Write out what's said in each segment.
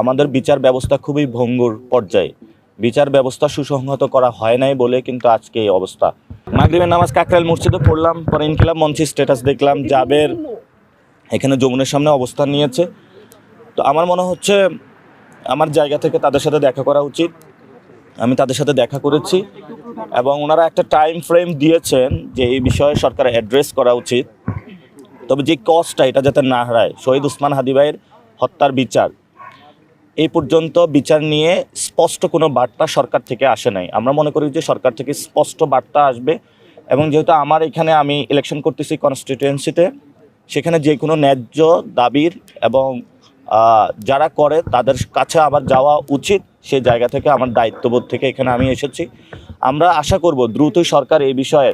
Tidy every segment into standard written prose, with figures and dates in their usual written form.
আমাদের বিচার ব্যবস্থা খুবই ভঙ্গুর পর্যায়ে। বিচার ব্যবস্থা সুসংহত করা হয় নাই বলে কিন্তু আজকে এই অবস্থা। মাগরিবের নামাজ কাকরাইল মসজিদে পড়লাম, পরে ইনকিলাব মঞ্চের স্ট্যাটাস দেখলাম, জাবের এখানে যমুনের সামনে অবস্থান নিয়েছে। তো আমার মনে হচ্ছে আমার জায়গা থেকে তাদের সাথে দেখা করা উচিত। আমি তাদের সাথে দেখা করেছি এবং ওনারা একটা টাইম ফ্রেম দিয়েছেন যে এই বিষয়ে সরকার অ্যাড্রেস করা উচিত। তবে যে কজটা এটা যাতে না হারায়, শহীদ ওসমান হাদি ভাইয়ের হত্যার বিচার এই পর্যন্ত বিচার নিয়ে স্পষ্ট কোনো বার্তা সরকার থেকে আসে নাই। আমরা মনে করি যে সরকার থেকে স্পষ্ট বার্তা আসবে এবং যেহেতু আমার এখানে আমি ইলেকশন করতেছি কনস্টিটিউয়েন্সিতে, সেখানে যে কোনো ন্যায্য দাবির এবং যারা করে তাদের কাছে আবার যাওয়া উচিত। সেই জায়গা থেকে আমার দায়িত্ববোধ থেকে এখানে আমি এসেছি। আমরা আশা করব দ্রুতই সরকার এই বিষয়ে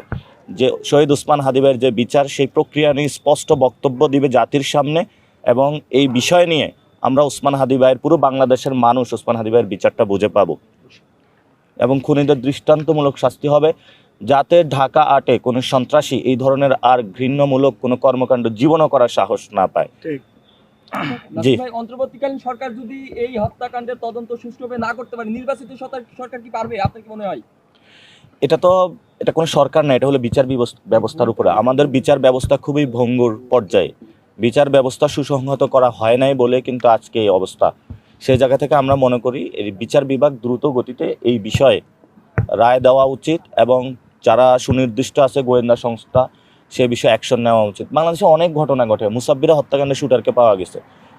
যে শহীদ ওসমান হাদি ভাইয়ের যে বিচার সেই প্রক্রিয়া নিয়ে স্পষ্ট বক্তব্য দিবে জাতির সামনে এবং এই বিষয় নিয়ে আমরা ওসমান হাদি ভাইয়ের পুরো বাংলাদেশের মানুষ ওসমান হাদি ভাইয়ের বিচারটা বুঝে পাবো এবং খুনিদের দৃষ্টান্তমূলক শাস্তি হবে, যাতে ঢাকা ৮-এ কোনো সন্ত্রাসী এই ধরনের আর ঘৃণ্যমূলক কোনো কর্মকাণ্ড জীবনও করার সাহস না পায়। জি ভাই, অন্তর্বর্তীকালীন সরকার যদি এই হত্যাকাণ্ডের তদন্ত সুষ্ঠুভাবে না করতে পারে, নির্বাচিত সরকার কি পারবে? আপনার কি মনে হয়? এটা কোনো সরকার না, এটা হলো বিচার ব্যবস্থার উপরে। আমাদের বিচার ব্যবস্থা খুবই ভঙ্গুর পর্যায়ে। বিচার ব্যবস্থা সুসংহত করা হয় নাই বলে কিন্তু আজকে এই অবস্থা। সেই জায়গা থেকে আমরা মনে করি এই বিচার বিভাগ দ্রুত গতিতে এই বিষয়ে রায় দেওয়া উচিত এবং যারা সুনির্দিষ্ট আছে গোয়েন্দা সংস্থা সে বিষয়ে অ্যাকশন নেওয়া উচিত। বাংলাদেশে অনেক ঘটনা ঘটে, মুসাব্বিরা হত্যাকাণ্ডে শুটারকে পাওয়া গেছে,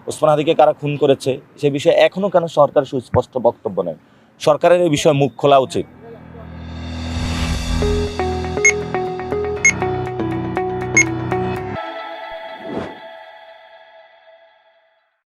ওসমান হাদিকে কারা খুন করেছে সে বিষয়ে এখনও কেন সরকার সুস্পষ্ট বক্তব্য নেয়? সরকারের এই বিষয়ে মুখ খোলা উচিত।